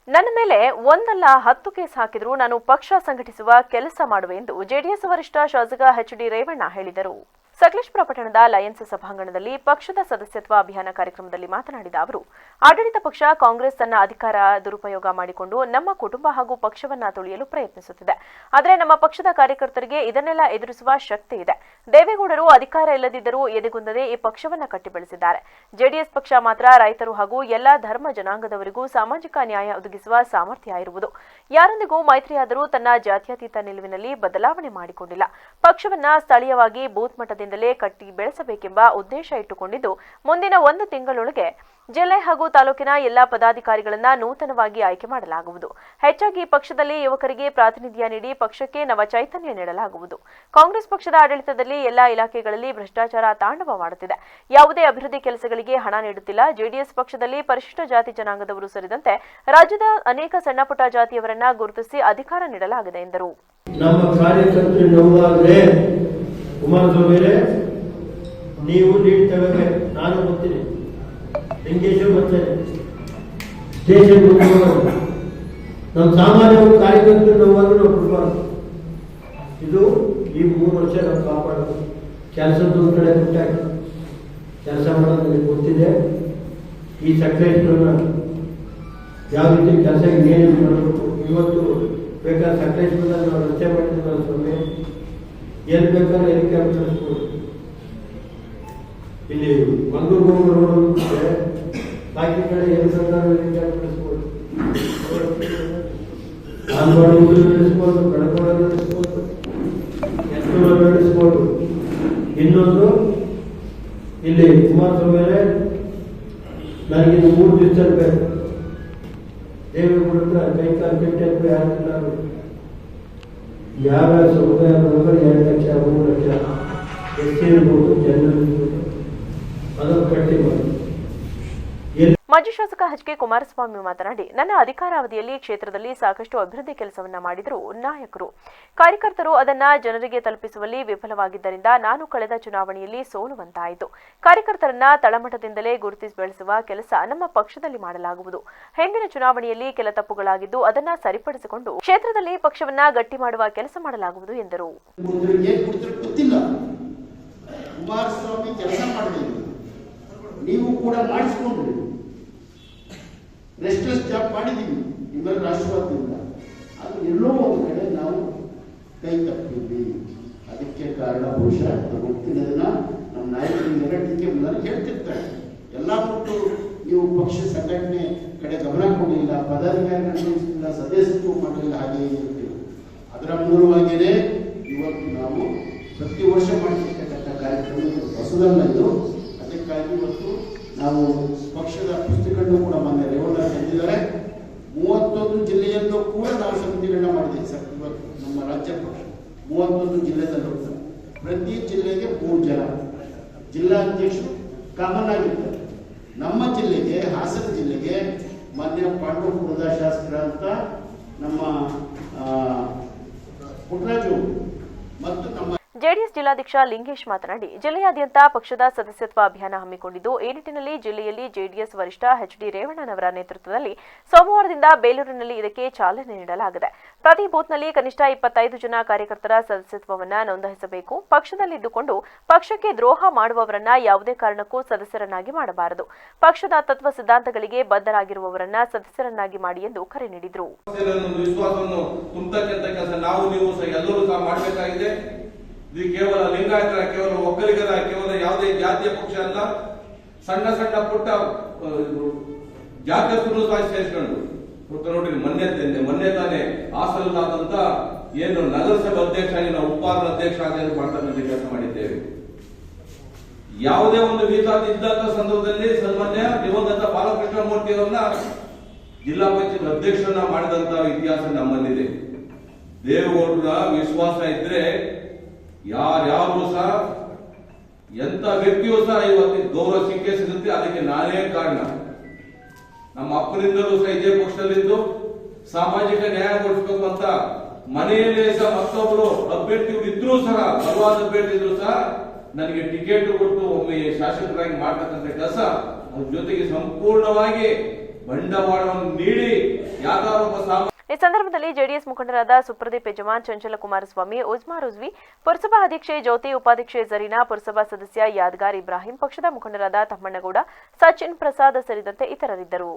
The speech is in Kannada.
ನನ್ನ ಮೇಲೆ ಒಂದಲ್ಲ 10 ಕೇಸ್ ಹಾಕಿದರೂ ನಾನು ಪಕ್ಷ ಸಂಘಟಿಸುವ ಕೆಲಸ ಮಾಡುವೆ ಎಂದು ಜೆಡಿಎಸ್ ವರಿಷ್ಠ ಶಾಸಕ ಎಚ್.ಡಿ. ರೇವಣ್ಣ ಹೇಳಿದರು. ಸಕಲೇಶಪುರ ಪಟ್ಟಣದ ಲಯನ್ಸ್ ಸಭಾಂಗಣದಲ್ಲಿ ಪಕ್ಷದ ಸದಸ್ಯತ್ವ ಅಭಿಯಾನ ಕಾರ್ಯಕ್ರಮದಲ್ಲಿ ಮಾತನಾಡಿದ ಅವರು, ಆಡಳಿತ ಪಕ್ಷ ಕಾಂಗ್ರೆಸ್ ತನ್ನ ಅಧಿಕಾರ ದುರುಪಯೋಗ ಮಾಡಿಕೊಂಡು ನಮ್ಮ ಕುಟುಂಬ ಹಾಗೂ ಪಕ್ಷವನ್ನ ತುಳಿಯಲು ಪ್ರಯತ್ನಿಸುತ್ತಿದೆ. ಆದರೆ ನಮ್ಮ ಪಕ್ಷದ ಕಾರ್ಯಕರ್ತರಿಗೆ ಇದನ್ನೆಲ್ಲ ಎದುರಿಸುವ ಶಕ್ತಿ ಇದೆ. ದೇವೇಗೌಡರು ಅಧಿಕಾರ ಇಲ್ಲದಿದ್ದರೂ ಎದೆಗುಂದದೆ ಈ ಪಕ್ಷವನ್ನ ಕಟ್ಟಿಬೆಳೆಸಿದ್ದಾರೆ. ಜೆಡಿಎಸ್ ಪಕ್ಷ ಮಾತ್ರ ರೈತರು ಹಾಗೂ ಎಲ್ಲಾ ಧರ್ಮ ಜನಾಂಗದವರಿಗೂ ಸಾಮಾಜಿಕ ನ್ಯಾಯ ಒದಗಿಸುವ ಸಾಮರ್ಥ್ಯ ಇರುವುದು. ಯಾರೊಂದಿಗೂ ಮೈತ್ರಿಯಾದರೂ ತನ್ನ ಜಾತ್ಯತೀತ ನಿಲುವಿನಲ್ಲಿ ಬದಲಾವಣೆ ಮಾಡಿಕೊಂಡಿಲ್ಲ. ಪಕ್ಷವನ್ನ ಸ್ಥಳೀಯವಾಗಿ ಬೂತ್ ಮಟ್ಟದಿಂದಲೇ ಕಟ್ಟಿ ಬೆಳೆಸಬೇಕೆಂಬ ಉದ್ದೇಶ ಇಟ್ಟುಕೊಂಡಿದ್ದು, ಮುಂದಿನ 1 ತಿಂಗಳೊಳಗೆ ಜಿಲ್ಲೆ ಹಾಗೂ ತಾಲೂಕಿನ ಎಲ್ಲಾ ಪದಾಧಿಕಾರಿಗಳನ್ನ ನೂತನವಾಗಿ ಆಯ್ಕೆ ಮಾಡಲಾಗುವುದು. ಹೆಚ್ಚಾಗಿ ಪಕ್ಷದಲ್ಲಿ ಯುವಕರಿಗೆ ಪ್ರಾತಿನಿಧ್ಯ ನೀಡಿ ಪಕ್ಷಕ್ಕೆ ನವ ಚೈತನ್ಯ ನೀಡಲಾಗುವುದು. ಕಾಂಗ್ರೆಸ್ ಪಕ್ಷದ ಆಡಳಿತದಲ್ಲಿ ಎಲ್ಲಾ ಇಲಾಖೆಗಳಲ್ಲಿ ಭ್ರಷ್ಟಾಚಾರ ತಾಂಡವ ಮಾಡುತ್ತಿದೆ. ಯಾವುದೇ ಅಭಿವೃದ್ಧಿ ಕೆಲಸಗಳಿಗೆ ಹಣ ನೀಡುತ್ತಿಲ್ಲ. ಜೆಡಿಎಸ್ ಪಕ್ಷದಲ್ಲಿ ಪರಿಶಿಷ್ಟ ಜಾತಿ ಜನಾಂಗದವರು ಸೇರಿದಂತೆ ರಾಜ್ಯದ ಅನೇಕ ಸಣ್ಣಪುಟ್ಟ ಜಾತಿಯವರನ್ನ ಗುರುತಿಸಿ ಅಧಿಕಾರ ನೀಡಲಾಗಿದೆ ಎಂದರು. ನಮ್ಮ ಕಾರ್ಯಕರ್ತರು ನೋವಾದ್ರೆ ಕುಮಾರಸ್ವಾಮಿರೇ, ನೀವು ಲೀಡ್ ತಗೋಬೇಕು. ನಾನು ಬರ್ತೀನಿ, ಲಿಂಗೇಶ್ವರ ಬರ್ತೇನೆ, ಸ್ಟೇಷನ್ ನಮ್ಮ ಸಾಮಾನ್ಯ ಕಾರ್ಯಕರ್ತರು ನೋವಾದ್ರೂ ನಾವು ಕೊಡಬಾರ್ದು. ಇದು ಈ 3 ವರ್ಷ ನಾವು ಕಾಪಾಡೋದು. ಕೆಲಸದ ಒಂದು ಕಡೆ ಬಿಟ್ಟಾಗ ಕೆಲಸ ಮಾಡೋದು ನನಗೆ ಗೊತ್ತಿದೆ. ಈ ಸಕ್ಲೇಶ್ವರನ ಯಾವ ರೀತಿ ಕೆಲಸ ಏನು ಮಾಡಬೇಕು, ಇವತ್ತು ಬೇಕಾದ್ರೆ ಸಕ್ಲೇಶ್ವರದಲ್ಲಿ ನಾವು ರಸ್ತೆ ಮಾಡಿದ್ವಿ ಸ್ವಾಮಿ, ಎಲ್ಲಿ ಬೇಕಾದ್ರೆ ಹೆಲಿಕಾಪ್ಟರ್ ಕಳಿಸ್ಬೋದು. ಇಲ್ಲಿ ಮಂಗಳೂರು ರೋಡ್ ಬಾಕಿ ಕಡೆ ಎಲ್ಲಿ ಬೇಕಾದ್ರೂ ಹೆಲಿಕಾಪ್ಟರ್ ಕಳಿಸ್ಬೋದು. ಆಂದೋಳಿ ನಡೆಸ್ಬೋದು, ಕಡಕೋಳ ನಡೆಸ್ಬೋದು, ಎತ್ತೂರು ನಡೆಸ್ಬೋದು. ಇನ್ನೊಂದು ಇಲ್ಲಿ ಕುಮಾರಸ್ವಾಮಿಯರೇ, ನನಗೆ 3 ದಿವಸ ಬೇಕು. ದೇವೇಗೌಡ ಕೈಕಾಲು ಕೆಟ್ಟ ಯಾರಿಲ್ಲ. ಯಾವ ಸಮುದಾಯ ಬರೋಬ್ಬರ 2 ಲಕ್ಷ 3 ಲಕ್ಷ ಎಸ್ಸಿ ಇರ್ಬೋದು, ಜನರಲ್ ಇರ್ಬೋದು, ಅದನ್ನು ಕಟ್ಟಿ ಮಾಡಿ. ಮಾಜಿ ಶಾಸಕ ಎಚ್.ಕೆ. ಕುಮಾರಸ್ವಾಮಿ ಮಾತನಾಡಿ, ನನ್ನ ಅಧಿಕಾರಾವಧಿಯಲ್ಲಿ ಕ್ಷೇತ್ರದಲ್ಲಿ ಸಾಕಷ್ಟು ಅಭಿವೃದ್ಧಿ ಕೆಲಸವನ್ನ ಮಾಡಿದರು ನಾಯಕರು. ಕಾರ್ಯಕರ್ತರು ಅದನ್ನ ಜನರಿಗೆ ತಲುಪಿಸುವಲ್ಲಿ ವಿಫಲವಾಗಿದ್ದರಿಂದ ನಾನು ಕಳೆದ ಚುನಾವಣೆಯಲ್ಲಿ ಸೋಲುವಂತಾಯಿತು. ಕಾರ್ಯಕರ್ತರನ್ನ ತಳಮಟ್ಟದಿಂದಲೇ ಗುರುತಿಸಿ ಬೆಳೆಸುವ ಕೆಲಸ ನಮ್ಮ ಪಕ್ಷದಲ್ಲಿ ಮಾಡಲಾಗುವುದು. ಹಿಂದಿನ ಚುನಾವಣೆಯಲ್ಲಿ ಕೆಲ ತಪ್ಪುಗಳಾಗಿದ್ದು ಅದನ್ನ ಸರಿಪಡಿಸಿಕೊಂಡು ಕ್ಷೇತ್ರದಲ್ಲಿ ಪಕ್ಷವನ್ನ ಗಟ್ಟಿ ಮಾಡುವ ಕೆಲಸ ಮಾಡಲಾಗುವುದು ಎಂದರು. ನೀವು ಕೂಡ ಮಾಡಿಸಿಕೊಂಡ್ರಿ, ರೆಸ್ಟ್ಲೆಸ್ ಜಾಬ್ ಮಾಡಿದ್ದೀವಿ ನಿಮ್ಮೆಲ್ಲ ರಾಷ್ಟ್ರವಾದದಿಂದ. ಅದು ಎಲ್ಲೋ ಒಂದು ಕಡೆ ನಾವು ಕೈ ತಪ್ಪಿದ್ವಿ. ಅದಕ್ಕೆ ಕಾರಣ ಬಹುಶಃ ಗೊತ್ತಿರೋದನ್ನ ನಮ್ಮ ನಾಯಕರಿಗೆಲ್ಲ ಟೀಕೆ ಮುಂದೆ ಹೇಳ್ತಿರ್ತಾರೆ. ಎಲ್ಲ ಕೊಟ್ಟು ನೀವು ಪಕ್ಷ ಸಂಘಟನೆ ಕಡೆ ಗಮನ ಕೊಡಲಿಲ್ಲ, ಪದಾಧಿಕಾರಿಗಳಿಲ್ಲ, ಸದಸ್ಯತ್ವ ಮಾಡಲಿಲ್ಲ, ಹಾಗೆ ಇರ್ತೀವಿ. ಅದರ ಮೂಲವಾಗಿಯೇ ಇವತ್ತು ನಾವು ಪ್ರತಿ ವರ್ಷ ಮಾಡಿರ್ತಕ್ಕಂಥ ಕಾರ್ಯಕ್ರಮ ಹೊಸದಲ್ಲ ಇದು. ಅದಕ್ಕಾಗಿ ಇವತ್ತು ನಾವು ಪಕ್ಷದ ಪುಸ್ತಕಗಳನ್ನು ಕೂಡ ಮೊನ್ನೆ ರೇವಣ್ಣ ತಂದಿದ್ದಾರೆ. 31 ಜಿಲ್ಲೆಯಲ್ಲೂ ಕೂಡ ನಾವು ಸಮಿತಿಗಳನ್ನ ಮಾಡಿದ್ದೀವಿ ಸರ್. ಇವತ್ತು ನಮ್ಮ ರಾಜ್ಯ ಪಕ್ಷ 31 ಜಿಲ್ಲೆದಲ್ಲೂ ಪ್ರತಿ ಜಿಲ್ಲೆಗೆ 3 ಜನ ಜಿಲ್ಲಾಧ್ಯಕ್ಷರು ಕಾಮನ್ ಆಗಿರ್ತಾರೆ. ನಮ್ಮ ಜಿಲ್ಲೆಗೆ, ಹಾಸನ ಜಿಲ್ಲೆಗೆ ಮಾನ್ಯ ಪಾಂಡವಪುರದ ಶಾಸಕರ ಅಂತ ನಮ್ಮ ಪುಟ್ಟರಾಜು ಮತ್ತು ನಮ್ಮ ಜೆಡಿಎಸ್ ಜಿಲ್ಲಾಧ್ಯಕ್ಷ ಲಿಂಗೇಶ್ ಮಾತನಾಡಿ, ಜಿಲ್ಲೆಯಾದ್ಯಂತ ಪಕ್ಷದ ಸದಸ್ಯತ್ವ ಅಭಿಯಾನ ಹಮ್ಮಿಕೊಂಡಿದ್ದು, ಈ ನಿಟ್ಟಿನಲ್ಲಿ ಜಿಲ್ಲೆಯಲ್ಲಿ ಜೆಡಿಎಸ್ ವರಿಷ್ಠ ಎಚ್.ಡಿ. ರೇವಣ್ಣನವರ ನೇತೃತ್ವದಲ್ಲಿ ಸೋಮವಾರದಿಂದ ಬೇಲೂರಿನಲ್ಲಿ ಇದಕ್ಕೆ ಚಾಲನೆ ನೀಡಲಾಗಿದೆ. ಪ್ರತಿ ಬೂತ್ನಲ್ಲಿ ಕನಿಷ್ಠ 25 ಜನ ಕಾರ್ಯಕರ್ತರ ಸದಸ್ಯತ್ವವನ್ನು ನೋಂದಾಯಿಸಬೇಕು. ಪಕ್ಷದಲ್ಲಿದ್ದುಕೊಂಡು ಪಕ್ಷಕ್ಕೆ ದ್ರೋಹ ಮಾಡುವವರನ್ನ ಯಾವುದೇ ಕಾರಣಕ್ಕೂ ಸದಸ್ಯರನ್ನಾಗಿ ಮಾಡಬಾರದು. ಪಕ್ಷದ ತತ್ವ ಸಿದ್ಧಾಂತಗಳಿಗೆ ಬದ್ಧರಾಗಿರುವವರನ್ನ ಸದಸ್ಯರನ್ನಾಗಿ ಮಾಡಿ ಎಂದು ಕರೆ ನೀಡಿದರು. ಇದು ಕೇವಲ ಲಿಂಗಾಯತರ, ಕೇವಲ ಒಕ್ಕಲಿಗರ, ಕೇವಲ ಯಾವುದೇ ಜಾತಿಯ ಪಕ್ಷ ಅಲ್ಲ. ಸಣ್ಣ ಸಣ್ಣ ಪುಟ್ಟ ಜಾತ್ಯರು ಸೇರಿಸ್ಕೊಂಡು ನೋಡ್ರಿ, ಮೊನ್ನೆ ತಾನೇ ಹಾಸನದಾದಂತ ಏನು ನಗರಸಭೆ ಅಧ್ಯಕ್ಷ ಆಗಿ ನಾವು ಉಪಾರ ಅಧ್ಯಕ್ಷ ಆಗಿ ಮಾಡ್ತಕ್ಕಂಥ ಕೆಲಸ ಮಾಡಿದ್ದೇವೆ. ಯಾವುದೇ ಒಂದು ವಿವಾದ ಇದ್ದಂತ ಸಂದರ್ಭದಲ್ಲಿ ಸನ್ಮಾನ್ಯ ದಿವಂಗತ ಬಾಲಕೃಷ್ಣ ಮೂರ್ತಿ ಅವರನ್ನ ಜಿಲ್ಲಾ ಪಂಚಾಯತ್ ಅಧ್ಯಕ್ಷರನ್ನ ಮಾಡಿದಂತ ಇತಿಹಾಸ ನಮ್ಮಲ್ಲಿದೆ. ದೇವೇಗೌಡರ ವಿಶ್ವಾಸ ಇದ್ರೆ ಯಾರು ಸಹ, ಎಂತ ವ್ಯಕ್ತಿಯೂ ಸಹ ಇವತ್ತು ಗೌರವ ಸಿಕ್ಕೇ ಸಿಗುತ್ತೆ. ಅದಕ್ಕೆ ನಾನೇ ಕಾರಣ. ನಮ್ಮ ಅಪ್ಪನಿಂದಲೂ ಸಹ ಇದೇ ಪಕ್ಷದಲ್ಲಿದ್ದು ಸಾಮಾಜಿಕ ನ್ಯಾಯ ಕೊಡಿಸಬೇಕು ಅಂತ ಮನೆಯಲ್ಲೇ ಸಹ ಮತ್ತೊಬ್ಬರು ಅಭ್ಯರ್ಥಿಗಳು ಇದ್ರೂ ಸಹ, ಬಲವಾದ ಅಭ್ಯರ್ಥಿ ಇದ್ರು ಸಹ ನನಗೆ ಟಿಕೆಟ್ ಕೊಟ್ಟು ಒಮ್ಮೆ ಶಾಸಕರಾಗಿ ಮಾಡ್ತಕ್ಕಂಥ ಕೆಲಸ, ಅದ್ರ ಜೊತೆಗೆ ಸಂಪೂರ್ಣವಾಗಿ ಬಂಡವಾಳವನ್ನು ನೀಡಿ ಯಾವ್ದಾರೊಬ್ಬ ಈ ಸಂದರ್ಭದಲ್ಲಿ ಜೆಡಿಎಸ್ ಮುಖಂಡರಾದ ಸುಪ್ರದೀಪ್ ಯಜಮಾನ್, ಚಂಚಲ ಕುಮಾರಸ್ವಾಮಿ, ಉಜ್ಮಾ ರುಜ್ವಿ, ಪುರಸಭಾ ಅಧ್ಯಕ್ಷೆ ಜ್ಯೋತಿ, ಉಪಾಧ್ಯಕ್ಷೆ ಜರೀನಾ, ಪುರಸಭಾ ಸದಸ್ಯ ಯಾದಗಾರ್ ಇಬ್ರಾಹಿಂ, ಪಕ್ಷದ ಮುಖಂಡರಾದ ತಮ್ಮಣ್ಣಗೌಡ, ಸಚಿನ್ ಪ್ರಸಾದ್ ಸೇರಿದಂತೆ ಇತರರಿದ್ದರು.